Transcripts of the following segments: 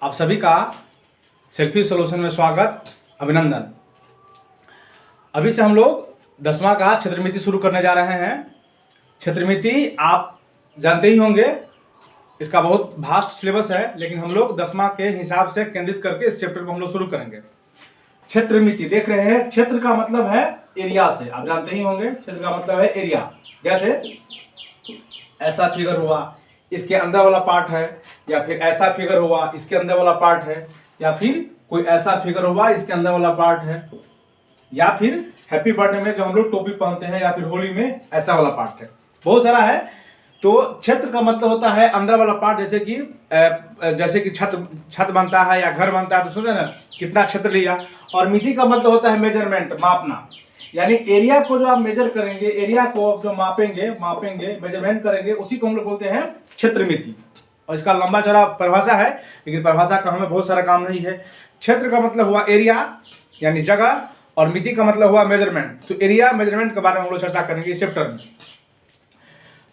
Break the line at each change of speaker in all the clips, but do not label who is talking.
आप सभी का सेल्फी सॉल्यूशन में स्वागत, अभिनंदन। अभी से हम लोग 10वां का क्षेत्रमिति शुरू करने जा रहे हैं। क्षेत्रमिति आप जानते ही होंगे, इसका बहुत वास्ट सिलेबस है, लेकिन हम लोग 10वां के हिसाब से केंद्रित करके इस चैप्टर को हम लोग शुरू करेंगे। क्षेत्रमिति देख रहे हैं, क्षेत्र का मतलब है एरिया से, आप जानते ही होंगे क्षेत्र का मतलब है एरिया। जैसे ऐसा फिगर हुआ, इसके अंदर वाला पार्ट है, या फिर ऐसा फिगर हुआ, इसके अंदर वाला पार्ट है, या फिर कोई ऐसा फिगर हुआ, इसके अंदर वाला पार्ट है, या फिर हैप्पी बर्थडे में जो हम लोग टोपी पहनते हैं, या फिर होली में ऐसा वाला पार्ट है, बहुत सारा है। तो क्षेत्र का मतलब होता है अंदर वाला पार्ट। जैसे कि छत बनता है या घर बनता है, तो सुने ना कितना क्षेत्र लिया। और मिति का मतलब होता है मेजरमेंट, मापना, यानी एरिया को जो आप मेजर करेंगे, एरिया को जो मापेंगे मेजरमेंट करेंगे, उसी को हम लोग बोलते हैं क्षेत्रमिति। और इसका लंबा चौड़ा परिभाषा है, लेकिन परिभाषा का हमें बहुत सारा काम नहीं है। क्षेत्र का मतलब हुआ एरिया यानी जगह, और मिति का मतलब हुआ मेजरमेंट। तो एरिया मेजरमेंट के बारे में हम लोग चर्चा करेंगे इस चैप्टर में।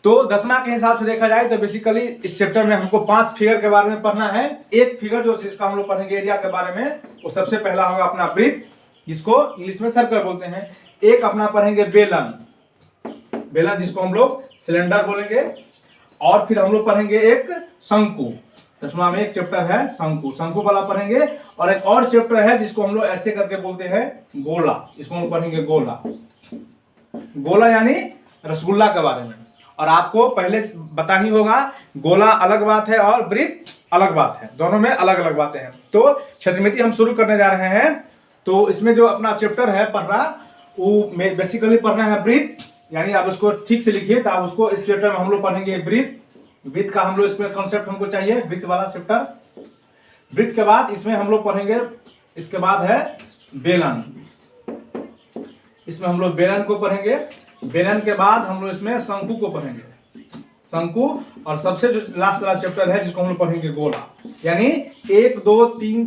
तो 10वां के हिसाब से देखा जाए तो बेसिकली इस चैप्टर में हमको 5 फिगर के बारे में पढ़ना है। एक फिगर जो जिसका हम लोग पढ़ेंगे एरिया के बारे में, वो सबसे पहला होगा अपना वृत्त, जिसको इंग्लिश में सर्कल बोलते हैं। एक अपना पढ़ेंगे बेलन, जिसको हम लोग सिलेंडर बोलेंगे। और फिर हम लोग पढ़ेंगे एक शंकु, 10वां में एक चैप्टर है शंकु वाला पढ़ेंगे। और एक और चैप्टर है जिसको हम लोग ऐसे करके बोलते हैं गोला, इसको हम लोग पढ़ेंगे गोला यानी रसगुल्ला के बारे में। और आपको पहले पता ही होगा, गोला अलग बात है और वृत्त अलग बात है, दोनों में अलग अलग बातें हैं। तो क्षेत्रमिति हम शुरू करने जा रहे हैं। तो इसमें जो अपना चैप्टर है पढ़ना, वो बेसिकली पढ़ना है वृत्त, यानी आप उसको ठीक से लिखिए। तो आप उसको इस चैप्टर में हम लोग पढ़ेंगे वृत्त का हम लोग इसमें कॉन्सेप्ट हमको चाहिए, वृत्त वाला चैप्टर। वृत्त के बाद इसमें हम लोग पढ़ेंगे, इसके बाद है बेलन, इसमें हम लोग बेलन को पढ़ेंगे। बेलन के बाद हम लोग इसमें शंकु को पढ़ेंगे, शंकु। और सबसे जो लास्ट वाला चैप्टर है जिसको हम लोग पढ़ेंगे गोला, यानी 1 2 3,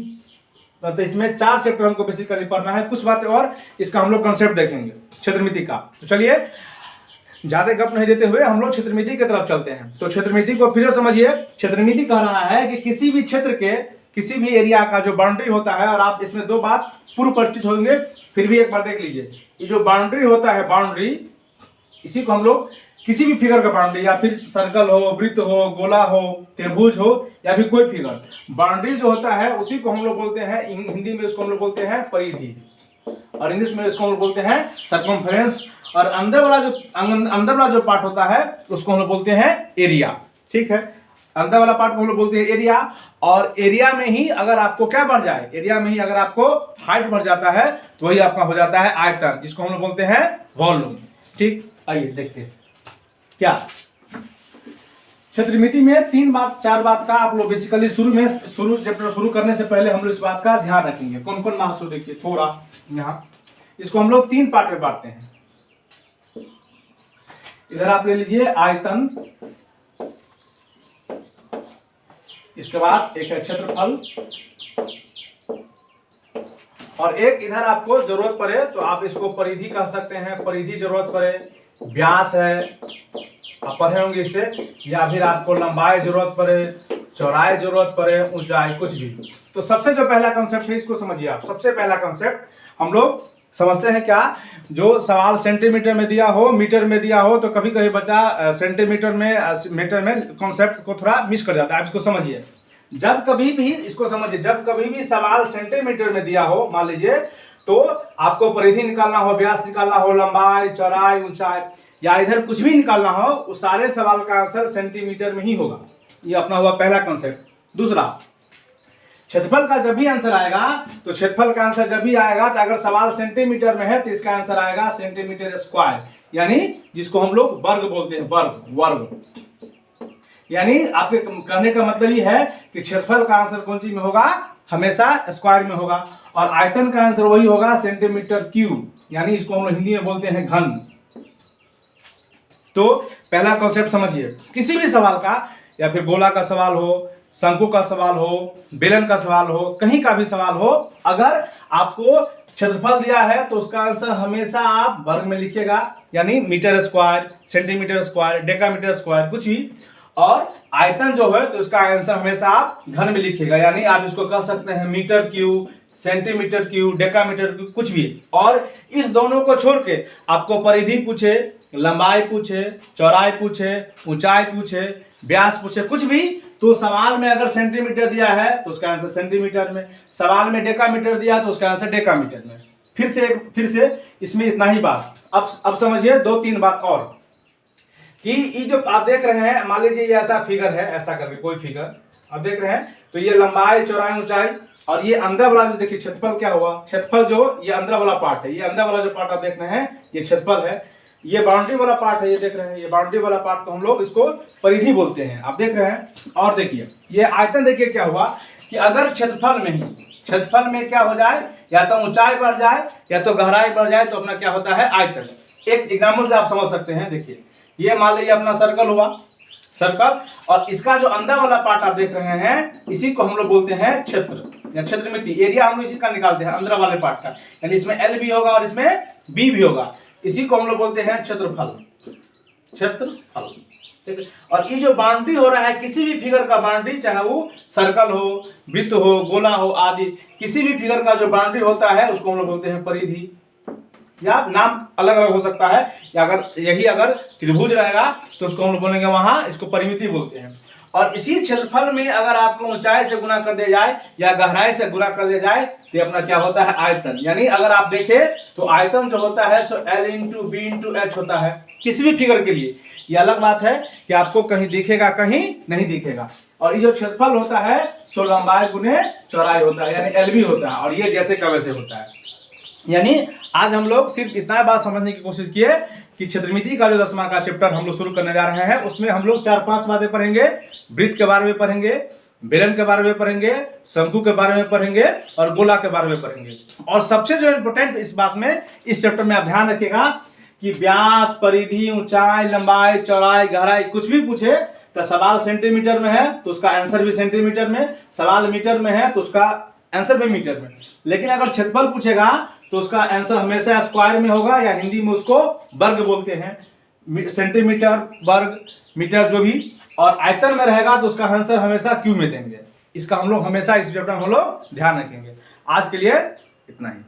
तो इसमें 4 चैप्टर हमको बेसिकली पढ़ना है। कुछ बातें और इसका हम लोग कंसेप्ट देखेंगे क्षेत्रमिति का। तो चलिए ज्यादा गप नहीं देते हुए हम लोग क्षेत्रमिति की तरफ चलते हैं। तो क्षेत्रमिति को फिर से समझिए। क्षेत्रमिति कह रहा है कि किसी भी क्षेत्र के, किसी भी एरिया का जो बाउंड्री होता है, और आप इसमें 2 बात पूर्व परिचित होंगे, फिर भी एक बार देख लीजिए। ये जो बाउंड्री होता है, बाउंड्री, इसी को हम लोग किसी भी फिगर का बाउंड्री, या फिर सर्कल हो, वृत्त हो, गोला हो, त्रिभुज हो, या फिर कोई फिगर, बाउंड्री जो होता है उसी को हम लोग बोलते हैं, हिंदी में उसको हम लोग बोलते हैं परिधि, और इंग्लिश में इसको हम लोग बोलते हैं सर्कमफ्रेंस। और अंदर वाला जो पार्ट होता है उसको हम लोग बोलते हैं एरिया। ठीक है, अंदर वाला पार्ट को हम लोग बोलते हैं एरिया। और एरिया में ही अगर आपको क्या बढ़ जाए, एरिया में ही अगर आपको हाइट बढ़ जाता है, तो वही आपका हो जाता है आयतन, जिसको हम लोग बोलते हैं वॉल्यूम। ठीक, आइए देखते हैं क्या क्षेत्रमिति में 4 बात का आप लोग बेसिकली चैप्टर शुरू करने से पहले हम लोग इस बात का ध्यान रखेंगे। कौन कौन महसूस, देखिए थोड़ा यहाँ, इसको हम लोग 3 पार्ट में बांटते हैं। इधर आप ले लीजिए आयतन, इसके बाद एक है क्षेत्रफल, और एक इधर आपको जरूरत पड़े तो आप इसको परिधि कह सकते हैं, परिधि जरूरत पड़े, व्यास है आप पढ़े होंगे इससे, या फिर आपको लंबाई जरूरत पड़े, चौड़ाई जरूरत पड़े, ऊंचाई, कुछ भी। तो सबसे जो पहला कॉन्सेप्ट है इसको समझिए आप। सबसे पहला कॉन्सेप्ट हम लोग समझते हैं क्या, जो सवाल सेंटीमीटर में दिया हो, मीटर में दिया हो, तो कभी कभी बच्चा सेंटीमीटर में, मीटर में कॉन्सेप्ट को थोड़ा मिस कर जाता है। आप इसको समझिए, जब कभी भी इसको समझिए, जब कभी भी सवाल सेंटीमीटर में दिया हो, मान लीजिए, तो आपको परिधि निकालना हो, व्यास निकालना हो, लंबाई, चौड़ाई, ऊंचाई, या इधर कुछ भी निकालना हो, उस सारे सवाल का आंसर सेंटीमीटर में ही होगा। ये अपना हुआ पहला कॉन्सेप्ट। दूसरा, क्षेत्रफल का जब भी आंसर आएगा, तो क्षेत्रफल का आंसर जब भी आएगा, तो अगर सवाल सेंटीमीटर में है तो इसका आंसर आएगा सेंटीमीटर स्क्वायर, यानी जिसको हम लोग वर्ग बोलते हैं, वर्ग। यानी आपके कहने का मतलब ये है कि क्षेत्रफल का आंसर कौन चीज में होगा, हमेशा स्क्वायर में होगा। और आयतन का आंसर वही होगा, सेंटीमीटर क्यूब, यानी इसको हम लोग हिंदी में बोलते हैं घन। तो पहला कॉन्सेप्ट समझिए, किसी भी सवाल का, या फिर गोला का सवाल हो, शंकु का सवाल हो, बेलन का सवाल हो, कहीं का भी सवाल हो, अगर आपको क्षेत्रफल दिया है तो उसका आंसर हमेशा आप वर्ग में लिखिएगा, यानी metre square, centimetre square, decametre square, कुछ भी। और आयतन जो है तो इसका आंसर हमेशा आप घन में लिखिएगा, यानी आप इसको कह सकते हैं metre cube, centimetre cube, decametre cube, कुछ भी। और इस दोनों को छोड़ के आपको परिधि पूछे, लंबाई पूछे, चौड़ाई पूछे, ऊंचाई पूछे, व्यास पूछे, कुछ भी, तो सवाल में अगर सेंटीमीटर दिया है तो उसका आंसर सेंटीमीटर में, सवाल में डेकामीटर दिया है तो उसका आंसर डेकामीटर में। फिर से इसमें इतना ही बात। अब समझिए 2-3 बात और, कि ये जो आप देख रहे हैं, मान लीजिए ये ऐसा फिगर है, ऐसा करके कोई फिगर आप देख रहे हैं, तो ये लंबाई, चौड़ाई, ऊंचाई, और ये अंदर वाला जो देखिए क्षेत्रफल क्या हुआ, क्षेत्रफल जो ये अंदर वाला पार्ट है, ये अंदर वाला जो पार्ट आप देख रहे हैं ये क्षेत्रफल है। ये बाउंड्री वाला पार्ट है, ये देख रहे हैं, ये बाउंड्री वाला पार्ट को हम लोग इसको परिधि बोलते हैं, आप देख रहे हैं। और देखिए ये आयतन, देखिए क्या हुआ कि अगर क्षेत्रफल में क्या हो जाए, या तो ऊंचाई बढ़ जाए या तो गहराई बढ़ जाए, तो अपना क्या होता है, आयतन। एक एग्जाम्पल से आप समझ सकते हैं, देखिए ये मान लीजिए अपना सर्कल हुआ, सर्कल, और इसका जो अंदर वाला पार्ट आप देख रहे हैं, इसी को हम लोग बोलते हैं क्षेत्र या क्षेत्रमिति। एरिया हम लोग इसी का निकालते हैं, अंदर वाले पार्ट का, यानी इसमें एल भी होगा और इसमें बी भी होगा, इसी को हम लोग बोलते हैं क्षेत्रफल, क्षेत्रफल। ठीक है। और ये जो बाउंड्री हो रहा है, किसी भी फिगर का बाउंड्री, चाहे वो सर्कल हो, वृत्त हो, गोला हो आदि, किसी भी फिगर का जो बाउंड्री होता है उसको हम लोग बोलते हैं परिधि, या नाम अलग अलग हो सकता है, या अगर त्रिभुज रहेगा तो उसको हम लोग बोलेंगे वहां, इसको परिमिति बोलते हैं। और इसी क्षेत्रफल में अगर आपको ऊंचाई से गुना कर दिया जाए या गहराई से गुना कर दिया जाए तो ये अपना क्या होता है, आयतन। यानी अगर आप देखें तो आयतन जो होता है सो L into B into H होता है किसी भी फिगर के लिए। ये अलग बात है कि आपको कहीं दिखेगा, कहीं नहीं दिखेगा। और ये जो क्षेत्रफल होता है सो लंबाई गुने चौड़ाई होता है, यानी एल बी होता है, और ये जैसे का वैसे होता है। यानी आज हम लोग सिर्फ इतना बात समझने की कोशिश किए कि क्षेत्रमिति का जो 10वां का चैप्टर हम लोग शुरू करने जा रहे हैं, उसमें हम लोग 4-5 बातें पढ़ेंगे। वृत्त के बारे में पढ़ेंगे, बेलन के बारे में पढ़ेंगे, शंकु के बारे में पढ़ेंगे और गोला के बारे में पढ़ेंगे। और सबसे जो इम्पोर्टेंट इस बात में, इस चैप्टर में आप ध्यान रखिएगा कि व्यास, परिधि, ऊंचाई, लंबाई, चौड़ाई, गहराई कुछ भी पूछे तो सवाल सेंटीमीटर में है तो उसका आंसर भी सेंटीमीटर में, सवाल मीटर में है तो उसका आंसर भी मीटर में। लेकिन अगर क्षेत्रफल पूछेगा तो उसका आंसर हमेशा स्क्वायर में होगा, या हिंदी में उसको वर्ग बोलते हैं, सेंटीमीटर, वर्ग, मीटर जो भी। और आयतन में रहेगा तो उसका आंसर हमेशा क्यूब में देंगे। इसका हम लोग हमेशा इस चैप्टर में हम लोग ध्यान रखेंगे। आज के लिए इतना ही।